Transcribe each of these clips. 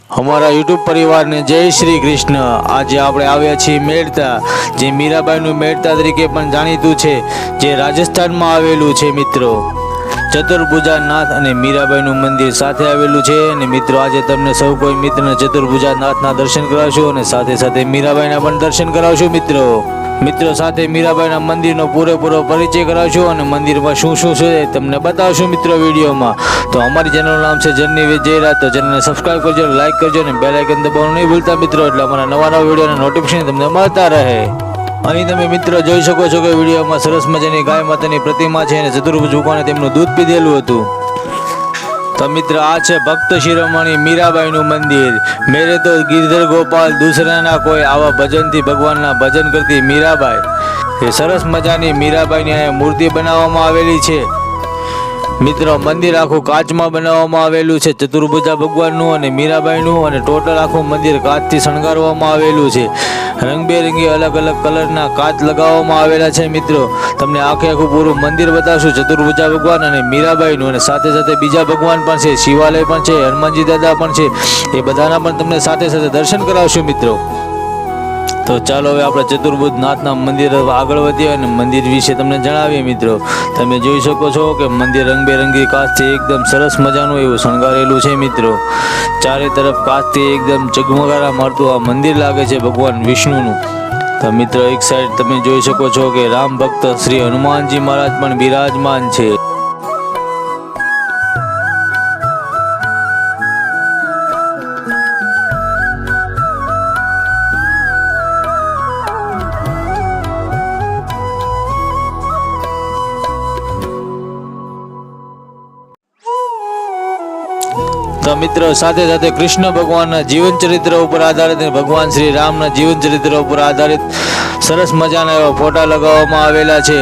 અમારા યુટ્યુબ પરિવારને જય શ્રી કૃષ્ણ। આજે આપણે આવ્યા છીએ મેળતા, જે મીરાબાઈનું મેળતા તરીકે પણ જાણીતું છે, જે રાજસ્થાનમાં આવેલું છે મિત્રો। ચતુર્ભુજા નાથ અને મીરાબાઈનું મંદિર સાથે આવેલું છે। અને મિત્રો આજે તમને સૌ કોઈ મિત્રને ચતુર્ભુજા નાથના દર્શન કરાવશું અને સાથે સાથે મીરાબાઈના પણ દર્શન કરાવશું મિત્રો સાથે મીરાબાઈના મંદિરનો પૂરેપૂરો પરિચય કરાવશું અને મંદિરમાં શું શું છે તમને બતાવશું મિત્રો વિડીયોમાં। તો અમારી ચેનલનું નામ છે જર્ની વિથ જયરાજ। તો ચેનલને સબસ્ક્રાઇબ કરજો, લાઈક કરજો અને બેલ આઇકન દબાવવાનું નહીં ભૂલતા મિત્રો, એટલે અમારા નવા વિડીયોના નોટિફિકેશન તમને મળતા રહે। અહીં તમે મિત્રો જોઈ શકો છો કે વિડીયોમાં સરસ મજાની ગાય માતાની પ્રતિમા છે અને ચતુર્ભુજ ભગવાને તેમનું દૂધ પીધેલું હતું। તો મિત્ર આ છે ભક્ત શિરોમણી મીરાબાઈનું મંદિર। મેરે તો ગિરધર ગોપાલ દૂસરાના કોઈ, આવા ભજનથી ભગવાનના ભજન કરતી મીરાબાઈ। એ સરસ મજાની મીરાબાઈની અહીંયા મૂર્તિ બનાવવામાં આવેલી છે મિત્રો। મંદિર આખું કાચમાં બનાવવામાં આવેલું છે, ચતુર્ભુજા ભગવાનનું અને મીરાબાઈનું, અને ટોટલ આખું મંદિર કાચથી શણગારવામાં આવેલું છે। રંગબેરંગી અલગ અલગ કલરના કાચ લગાવવામાં આવેલા છે મિત્રો। તમને આખું પૂરું મંદિર બતાવશું ચતુર્ભુજા ભગવાન અને મીરાબાઈનું, અને સાથે સાથે બીજા ભગવાન પણ છે, શિવાલય પણ છે, હનુમાનજી દાદા પણ છે, એ બધાના પણ તમને સાથે સાથે દર્શન કરાવશું મિત્રો। તો ચાલો હવે આપણે ચતુર્ભુજ નાથના મંદિર આગળ વધીએ અને મંદિર વિશે તમને જણાવીએ મિત્રો। તમે જોઈ શકો છો કે મંદિર રંગબેરંગી કાચથી એકદમ સરસ મજાનું એવું શણગારેલું છે મિત્રો। ચારે તરફ કાચથી એકદમ ઝગમગારા મારતું આ મંદિર લાગે છે ભગવાન વિષ્ણુનું। તો મિત્રો એક સાઈડ તમે જોઈ શકો છો કે રામ ભક્ત શ્રી હનુમાનજી મહારાજ પણ બિરાજમાન છે। તો મિત્રો સાથે સાથે કૃષ્ણ ભગવાનના જીવન ચરિત્ર ઉપર આધારિત, ભગવાન શ્રી રામના જીવન ચરિત્ર ઉપર આધારિત સરસ મજાના એવા ફોટા લગાવવામાં આવેલા છે,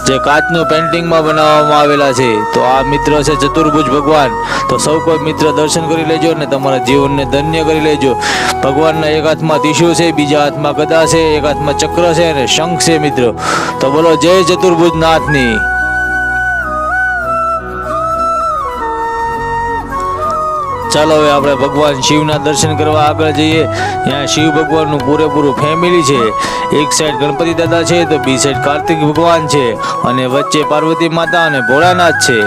જે કાચનું પેન્ટિંગમાં બનાવવામાં આવેલા છે। તો આ મિત્ર છે ચતુર્ભુજ ભગવાન। તો સૌ કોઈ મિત્ર દર્શન કરી લેજો અને તમારા જીવનને ધન્ય કરી લેજો। ભગવાનના એક હાથમાં ત્રિશૂળ છે, બીજા હાથમાં ગદા છે, એક હાથમાં ચક્ર છે અને શંખ છે મિત્રો। તો બોલો જય ચતુર્ભુજ નાથની। ચાલો હવે આપણે ભગવાન શિવના દર્શન કરવા આગળ જઈએ। ત્યાં શિવ ભગવાનનું પૂરેપૂરું ફેમિલી છે। એક સાઈડ ગણપતિ દાદા છે, તો બી સાઈડ કાર્તિક ભગવાન છે, અને વચ્ચે પાર્વતી માતા અને ભોળાનાથ છે।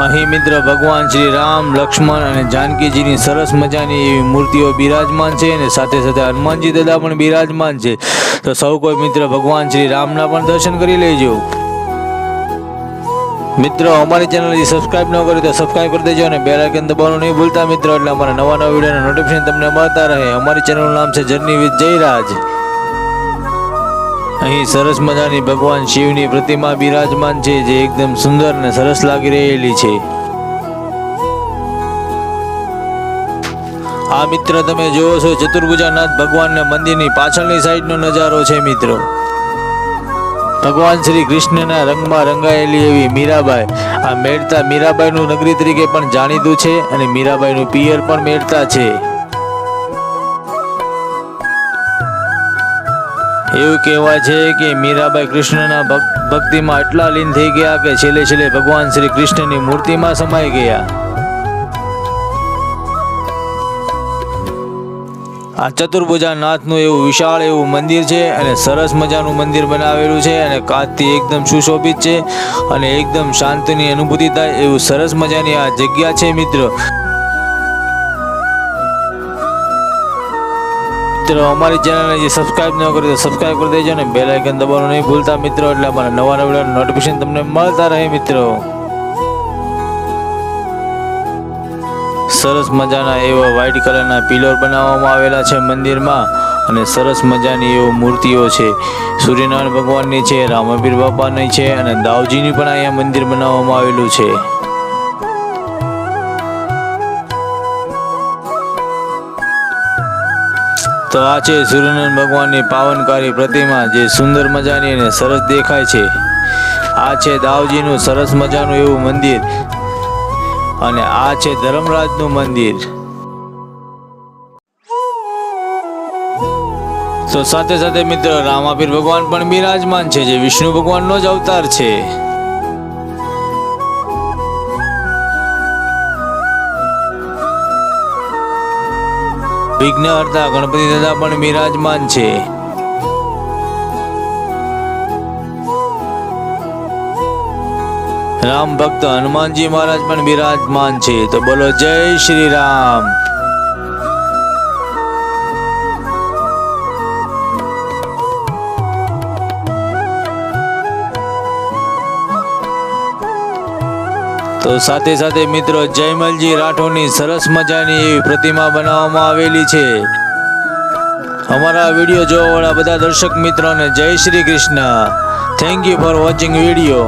અહીં મિત્ર ભગવાન શ્રી રામ, લક્ષ્મણ અને જાનકીજીની સરસ મજાની એવી મૂર્તિઓ બિરાજમાન છે, અને સાથે સાથે હનુમાનજી દાદા પણ બિરાજમાન છે। તો સૌ કોઈ મિત્ર ભગવાન શ્રી રામના પણ દર્શન કરી લેજો મિત્રો। અમારી ચેનલ સબસ્ક્રાઇબ ન કરી તો સબસ્ક્રાઇબ કરી દેજો અને બેલ આઇકન દબાવવાનું નહીં ભૂલતા મિત્રો, એટલે અમારા નવા વિડીયોના નોટિફિકેશન તમને મળતા રહે। અમારી ચેનલનું નામ છે જર્ની વિથ જયરાજ। અહીં સરસ મજાની ભગવાન શિવની પ્રતિમા બિરાજમાન છે, જે એકદમ સુંદર અને સરસ લાગી રહેલી છે। આ મિત્ર તમે જોવો છો ચતુર્ભુજાનાથ ભગવાનના મંદિરની પાછળની સાઈડનો નજારો છે મિત્રો। ભગવાન શ્રી કૃષ્ણના રંગમાં રંગાયેલી એવી મીરાબાઈ, આ મેળતા મીરાબાઈનું નગરી તરીકે પણ જાણીતું છે, અને મીરાબાઈનું પિયર પણ મેળતા છે। એવું કહેવાય છે કે મીરાબાઈ કૃષ્ણના ભક્તિમાં એટલા લીન થઈ ગયા કે છેલ્લે ભગવાન શ્રી કૃષ્ણની મૂર્તિમાં સમાઈ ગયા। આ ચતુર્ભુજા નાથનું એવું વિશાળ એવું મંદિર છે, અને સરસ મજાનું મંદિર બનાવેલું છે, અને કાચથી એકદમ સુશોભિત છે, અને એકદમ શાંતિની અનુભૂતિ થાય એવું સરસ મજાની આ જગ્યા છે મિત્રો। અમારી ચેનલને જે સબસ્ક્રાઇબ ન કરી તો સબસ્ક્રાઇબ કરી દેજો અને બેલ આઇકન દબાવવાનું નહીં ભૂલતા મિત્રો, એટલે અમારા નવા વિડીયોના નોટિફિકેશન તમને મળતા રહે મિત્રો। સરસ મજાના એવા વ્હાઇટ કલરના પિલર બનાવવામાં આવેલા છે મંદિરમાં, અને સરસ મજાની એવી મૂર્તિઓ છે। સૂર્યનારાયણ ભગવાનની છે, રામાપીર બાપાની છે, અને દાવજીની પણ અહીંયા મંદિર બનાવવામાં આવેલું છે। તો આ છે સૂર્યનારાયણ ભગવાનની પાવનકારી પ્રતિમા, જે સુંદર મજાની અને સરસ દેખાય છે। આ છે દાવજીનું સરસ મજાનું એવું મંદિર, અને આ છે ધર્મરાજનું મંદિર। તો સાથે સાથે મિત્રો રામાપીર ભગવાન પણ બિરાજમાન છે, જે વિષ્ણુ ભગવાનનો જ અવતાર છે। વિઘ્નહર્તા ગણપતિ દાદા પણ બિરાજમાન છે. રામ ભક્ત હનુમાનજી મહારાજ પણ બિરાજમાન છે. તો બોલો જય શ્રી રામ. તો સાથે સાથે મિત્રો જયમલજી રાઠોડની સરસ મજાની એવી પ્રતિમા બનાવવામાં આવેલી છે. અમારા વિડીયો જોવા વાળા બધા દર્શક મિત્રોને જય Shri Krishna. Thank you for watching video.